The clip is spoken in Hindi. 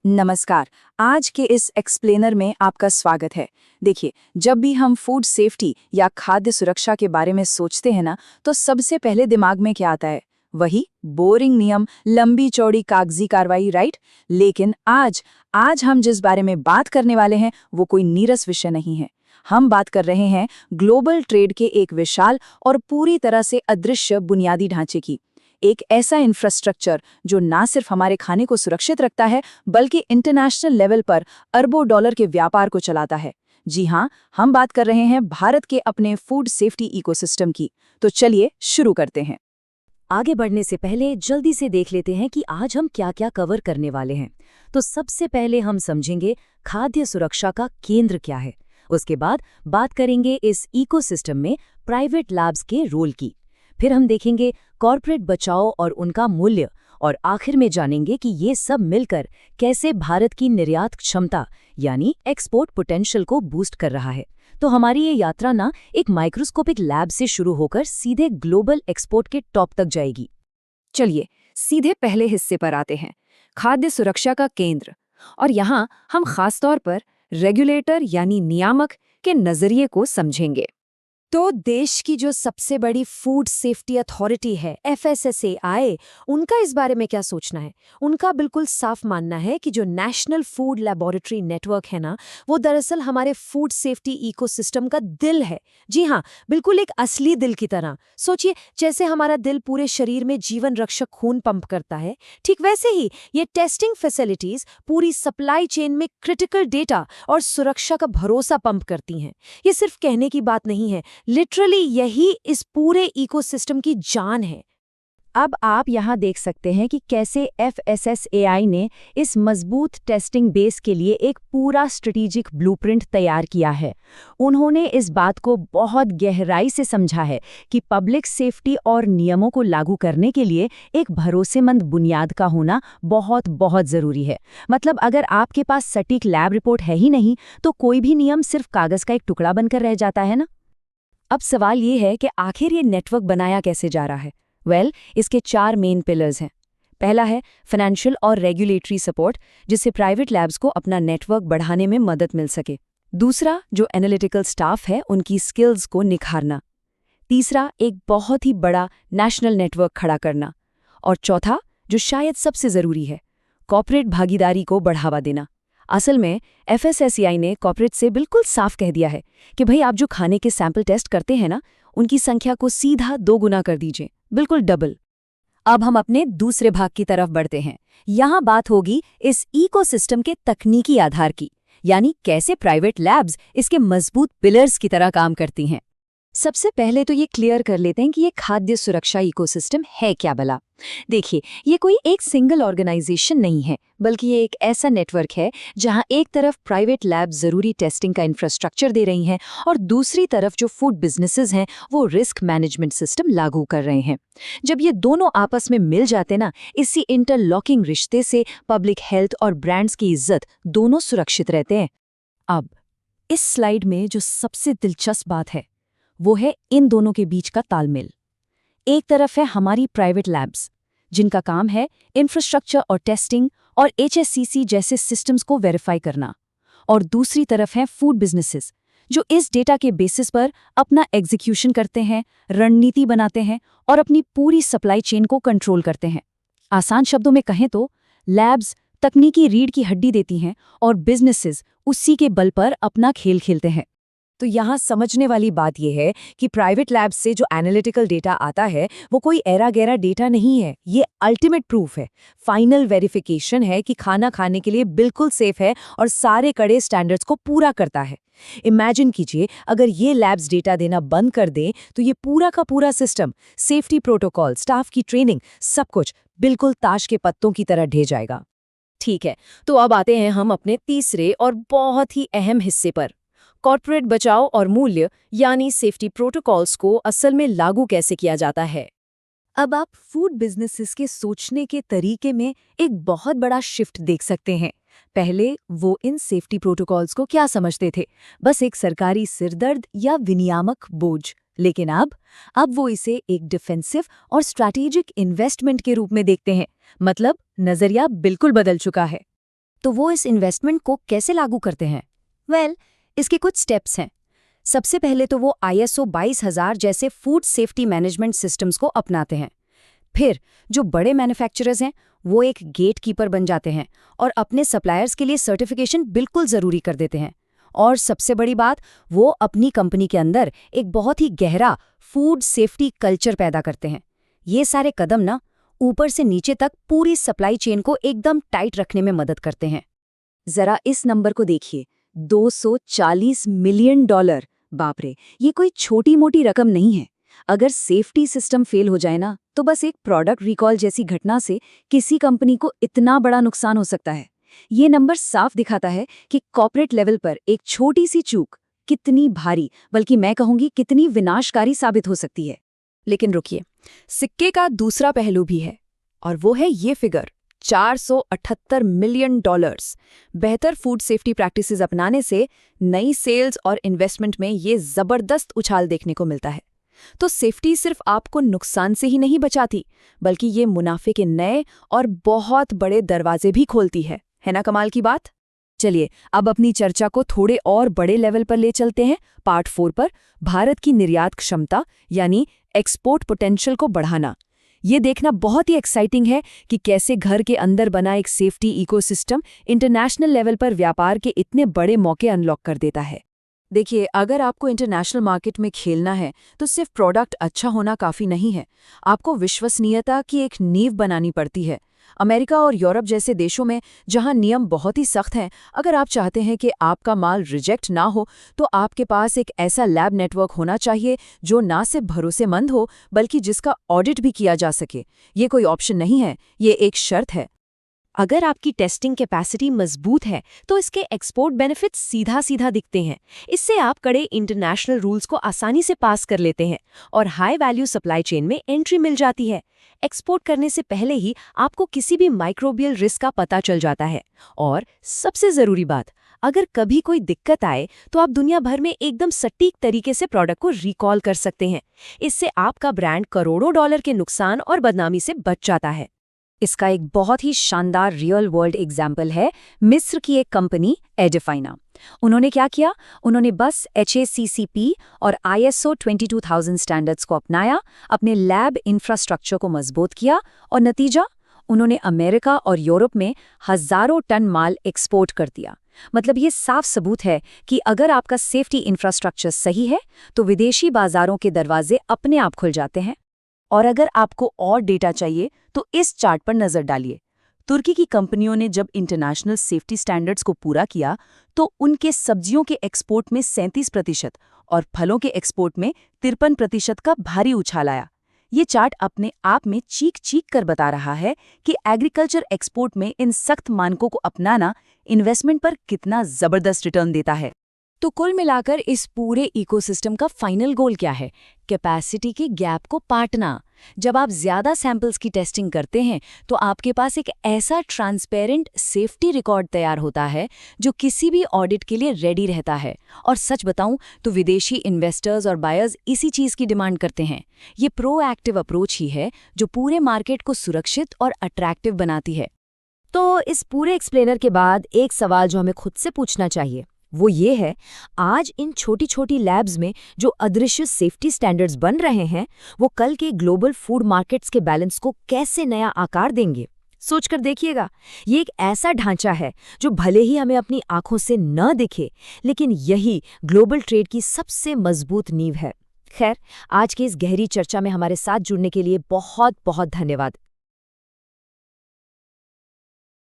नमस्कार। आज के इस एक्सप्लेनर में आपका स्वागत है। देखिए, जब भी हम फूड सेफ्टी या खाद्य सुरक्षा के बारे में सोचते हैं ना, तो सबसे पहले दिमाग में क्या आता है? वही बोरिंग नियम, लंबी चौड़ी कागजी कार्रवाई, राइट? लेकिन आज हम जिस बारे में बात करने वाले हैं, वो कोई नीरस विषय नहीं है। हम बात कर रहे हैं ग्लोबल ट्रेड के एक विशाल और पूरी तरह से अदृश्य बुनियादी ढांचे की। एक ऐसा इंफ्रास्ट्रक्चर जो ना सिर्फ हमारे खाने को सुरक्षित रखता है, बल्कि इंटरनेशनल लेवल पर अरबों डॉलर के व्यापार को चलाता है। जी हाँ, हम बात कर रहे हैं भारत के अपने फूड सेफ्टी इकोसिस्टम की। तो चलिए शुरू करते हैं। आगे बढ़ने से पहले जल्दी से देख लेते हैं कि आज हम क्या-क्या कवर करने वाले हैं। तो सबसे पहले हम समझेंगे खाद्य सुरक्षा का केंद्र क्या है। उसके बाद बात करेंगे इस इकोसिस्टम में प्राइवेट लैब्स के रोल की। फिर हम देखेंगे कॉर्पोरेट बचाव और उनका मूल्य, और आखिर में जानेंगे कि ये सब मिलकर कैसे भारत की निर्यात क्षमता यानी एक्सपोर्ट पोटेंशियल को बूस्ट कर रहा है। तो हमारी ये यात्रा ना एक माइक्रोस्कोपिक लैब से शुरू होकर सीधे ग्लोबल एक्सपोर्ट के टॉप तक जाएगी। चलिए सीधे पहले हिस्से पर आते हैं, खाद्य सुरक्षा का केंद्र। और यहाँ हम खासतौर पर रेगुलेटर यानी नियामक के नजरिए को समझेंगे। तो देश की जो सबसे बड़ी फूड सेफ्टी अथॉरिटी है FSSAI, उनका इस बारे में क्या सोचना है? उनका बिल्कुल साफ मानना है कि जो नेशनल फूड लेबोरेटरी नेटवर्क है ना, वो दरअसल हमारे फूड सेफ्टी इकोसिस्टम का दिल है। जी हाँ, बिल्कुल एक असली दिल की तरह। सोचिए, जैसे हमारा दिल पूरे शरीर में जीवन रक्षक खून पंप करता है, ठीक वैसे ही ये टेस्टिंग फैसिलिटीज पूरी सप्लाई चेन में क्रिटिकल डेटा और सुरक्षा का भरोसा पंप करती हैं। ये सिर्फ कहने की बात नहीं है, लिटरली यही इस पूरे इकोसिस्टम की जान है। अब आप यहाँ देख सकते हैं कि कैसे FSSAI ने इस मजबूत टेस्टिंग बेस के लिए एक पूरा स्ट्रेटेजिक ब्लूप्रिंट तैयार किया है। उन्होंने इस बात को बहुत गहराई से समझा है कि पब्लिक सेफ्टी और नियमों को लागू करने के लिए एक भरोसेमंद बुनियाद का होना बहुत बहुत ज़रूरी है। मतलब अगर आपके पास सटीक लैब रिपोर्ट है ही नहीं, तो कोई भी नियम सिर्फ कागज़ का एक टुकड़ा बनकर रह जाता है ना। अब सवाल ये है कि आखिर ये नेटवर्क बनाया कैसे जा रहा है। इसके 4 मेन पिलर्स हैं। पहला है फाइनेंशियल और रेगुलेटरी सपोर्ट, जिससे प्राइवेट लैब्स को अपना नेटवर्क बढ़ाने में मदद मिल सके। दूसरा, जो एनालिटिकल स्टाफ है उनकी स्किल्स को निखारना। तीसरा, एक बहुत ही बड़ा नेशनल नेटवर्क खड़ा करना। और चौथा, जो शायद सबसे ज़रूरी है, कॉर्पोरेट भागीदारी को बढ़ावा देना। असल में FSSAI ने कॉर्पोरेट से बिल्कुल साफ कह दिया है कि भाई आप जो खाने के सैंपल टेस्ट करते हैं ना, उनकी संख्या को सीधा 2 गुना कर दीजिए, बिल्कुल डबल। अब हम अपने दूसरे भाग की तरफ बढ़ते हैं। यहाँ बात होगी इस इकोसिस्टम के तकनीकी आधार की, यानी कैसे प्राइवेट लैब्स इसके मजबूत पिलर्स की तरह काम करती हैं। सबसे पहले तो ये क्लियर कर लेते हैं कि ये खाद्य सुरक्षा इकोसिस्टम है क्या भला। देखिए, ये कोई एक सिंगल ऑर्गेनाइजेशन नहीं है, बल्कि ये एक ऐसा नेटवर्क है जहां एक तरफ प्राइवेट लैब जरूरी टेस्टिंग का इंफ्रास्ट्रक्चर दे रही हैं और दूसरी तरफ जो फूड बिजनेसेस हैं वो रिस्क मैनेजमेंट सिस्टम लागू कर रहे हैं। जब ये दोनों आपस में मिल जाते ना, इसी इंटरलॉकिंग रिश्ते से पब्लिक हेल्थ और ब्रांड्स की इज्जत दोनों सुरक्षित रहते हैं। अब इस स्लाइड में जो सबसे दिलचस्प बात है वो है इन दोनों के बीच का तालमेल। एक तरफ है हमारी प्राइवेट लैब्स, जिनका काम है इंफ्रास्ट्रक्चर और टेस्टिंग और HSCC जैसे सिस्टम्स को वेरीफाई करना, और दूसरी तरफ है फूड बिजनेसेस, जो इस डेटा के बेसिस पर अपना एग्जीक्यूशन करते हैं, रणनीति बनाते हैं और अपनी पूरी सप्लाई चेन को कंट्रोल करते हैं। आसान शब्दों में कहें तो लैब्स तकनीकी रीढ़ की हड्डी देती हैं और बिजनेसेस उसी के बल पर अपना खेल खेलते हैं। तो यहाँ समझने वाली बात यह है कि प्राइवेट लैब्स से जो एनालिटिकल डेटा आता है वो कोई एरा गैरा डेटा नहीं है, ये अल्टीमेट प्रूफ है, फाइनल वेरिफिकेशन है कि खाना खाने के लिए बिल्कुल सेफ है और सारे कड़े स्टैंडर्ड्स को पूरा करता है। इमेजिन कीजिए, अगर ये लैब्स डेटा देना बंद कर दें तो ये पूरा का पूरा सिस्टम, सेफ्टी प्रोटोकॉल, स्टाफ की ट्रेनिंग, सब कुछ बिल्कुल ताश के पत्तों की तरह ढह जाएगा। ठीक है, तो अब आते हैं हम अपने तीसरे और बहुत ही अहम हिस्से पर, कॉर्पोरेट बचाव और मूल्य यानी सेफ्टी प्रोटोकॉल्स को असल में लागू कैसे किया जाता है। अब आप फूड बिजनेसेस के सोचने के तरीके में एक बहुत बड़ा शिफ्ट देख सकते हैं। पहले वो इन सेफ्टी प्रोटोकॉल्स को क्या समझते थे, बस एक सरकारी सिरदर्द या विनियामक बोझ। लेकिन अब वो इसे एक डिफेंसिव और स्ट्रैटेजिक इन्वेस्टमेंट के रूप में देखते हैं। मतलब नजरिया बिल्कुल बदल चुका है। तो वो इस इन्वेस्टमेंट को कैसे लागू करते हैं? इसके कुछ स्टेप्स हैं। सबसे पहले तो वो ISO 22000 जैसे फूड सेफ्टी मैनेजमेंट सिस्टम्स को अपनाते हैं। फिर जो बड़े मैन्युफैक्चरर्स हैं वो एक गेट कीपर बन जाते हैं और अपने सप्लायर्स के लिए सर्टिफिकेशन बिल्कुल ज़रूरी कर देते हैं। और सबसे बड़ी बात, वो अपनी कंपनी के अंदर एक बहुत ही गहरा फूड सेफ्टी कल्चर पैदा करते हैं। ये सारे कदम ना ऊपर से नीचे तक पूरी सप्लाई चेन को एकदम टाइट रखने में मदद करते हैं। जरा इस नंबर को देखिए, $240 मिलियन। बाप रे, ये कोई छोटी मोटी रकम नहीं है। अगर सेफ्टी सिस्टम फेल हो जाए ना, तो बस एक प्रोडक्ट रिकॉल जैसी घटना से किसी कंपनी को इतना बड़ा नुकसान हो सकता है। ये नंबर साफ दिखाता है कि कॉर्पोरेट लेवल पर एक छोटी सी चूक कितनी भारी, बल्कि मैं कहूंगी कितनी विनाशकारी साबित हो सकती है। लेकिन रुकिए, सिक्के का दूसरा पहलू भी है, और वो है ये फिगर, $478 मिलियन। बेहतर फूड सेफ्टी प्रैक्टिसेस अपनाने से नई सेल्स और इन्वेस्टमेंट में ये जबरदस्त उछाल देखने को मिलता है। तो सेफ्टी सिर्फ आपको नुकसान से ही नहीं बचाती, बल्कि ये मुनाफे के नए और बहुत बड़े दरवाजे भी खोलती है ना कमाल की बात? चलिए अब अपनी चर्चा को थोड़े और बड़े लेवल पर ले चलते हैं, पार्ट 4 पर, भारत की निर्यात क्षमता यानी एक्सपोर्ट पोटेंशियल को बढ़ाना। ये देखना बहुत ही एक्साइटिंग है कि कैसे घर के अंदर बना एक सेफ्टी इकोसिस्टम इंटरनेशनल लेवल पर व्यापार के इतने बड़े मौके अनलॉक कर देता है। देखिए, अगर आपको इंटरनेशनल मार्केट में खेलना है तो सिर्फ प्रोडक्ट अच्छा होना काफ़ी नहीं है। आपको विश्वसनीयता की एक नींव बनानी पड़ती है। अमेरिका और यूरोप जैसे देशों में, जहां नियम बहुत ही सख्त हैं, अगर आप चाहते हैं कि आपका माल रिजेक्ट ना हो, तो आपके पास एक ऐसा लैब नेटवर्क होना चाहिए जो ना सिर्फ भरोसेमंद हो, बल्कि जिसका ऑडिट भी किया जा सके। ये कोई ऑप्शन नहीं है, ये एक शर्त है। अगर आपकी टेस्टिंग कैपेसिटी मजबूत है तो इसके एक्सपोर्ट बेनिफिट्स सीधा सीधा दिखते हैं। इससे आप कड़े इंटरनेशनल रूल्स को आसानी से पास कर लेते हैं और हाई वैल्यू सप्लाई चेन में एंट्री मिल जाती है। एक्सपोर्ट करने से पहले ही आपको किसी भी माइक्रोबियल रिस्क का पता चल जाता है। और सबसे ज़रूरी बात, अगर कभी कोई दिक्कत आए तो आप दुनिया भर में एकदम सटीक तरीके से प्रोडक्ट को रिकॉल कर सकते हैं। इससे आपका ब्रांड करोड़ों डॉलर के नुकसान और बदनामी से बच जाता है। इसका एक बहुत ही शानदार रियल वर्ल्ड एग्जाम्पल है मिस्र की एक कंपनी एडिफाइना। उन्होंने क्या किया? उन्होंने बस HACCP और ISO 22000 स्टैंडर्ड्स को अपनाया, अपने लैब इंफ्रास्ट्रक्चर को मजबूत किया, और नतीजा, उन्होंने अमेरिका और यूरोप में हजारों टन माल एक्सपोर्ट कर दिया। मतलब ये साफ सबूत है कि अगर आपका सेफ्टी इंफ्रास्ट्रक्चर सही है तो विदेशी बाजारों के दरवाजे अपने आप खुल जाते हैं। और अगर आपको और डेटा चाहिए तो इस चार्ट पर नजर डालिए। तुर्की की कंपनियों ने जब इंटरनेशनल सेफ्टी स्टैंडर्ड्स को पूरा किया तो उनके सब्जियों के एक्सपोर्ट में 37% और फलों के एक्सपोर्ट में 53% का भारी उछाल आया। ये चार्ट अपने आप में चीख चीख कर बता रहा है कि एग्रीकल्चर एक्सपोर्ट में इन सख्त मानकों को अपनाना इन्वेस्टमेंट पर कितना जबरदस्त रिटर्न देता है। तो कुल मिलाकर इस पूरे इकोसिस्टम का फाइनल गोल क्या है? कैपेसिटी के गैप को पाटना। जब आप ज्यादा सैंपल्स की टेस्टिंग करते हैं तो आपके पास एक ऐसा ट्रांसपेरेंट सेफ्टी रिकॉर्ड तैयार होता है जो किसी भी ऑडिट के लिए रेडी रहता है। और सच बताऊं तो विदेशी इन्वेस्टर्स और बायर्स इसी चीज की डिमांड करते हैं। ये प्रोएक्टिव अप्रोच ही है जो पूरे मार्केट को सुरक्षित और अट्रैक्टिव बनाती है। तो इस पूरे एक्सप्लेनर के बाद एक सवाल जो हमें खुद से पूछना चाहिए वो ये है, आज इन छोटी छोटी लैब्स में जो अदृश्य सेफ्टी स्टैंडर्ड्स बन रहे हैं वो कल के ग्लोबल फूड मार्केट्स के बैलेंस को कैसे नया आकार देंगे? सोचकर देखिएगा। ये एक ऐसा ढांचा है जो भले ही हमें अपनी आंखों से न दिखे, लेकिन यही ग्लोबल ट्रेड की सबसे मजबूत नींव है। खैर, आज की इस गहरी चर्चा में हमारे साथ जुड़ने के लिए बहुत बहुत धन्यवाद।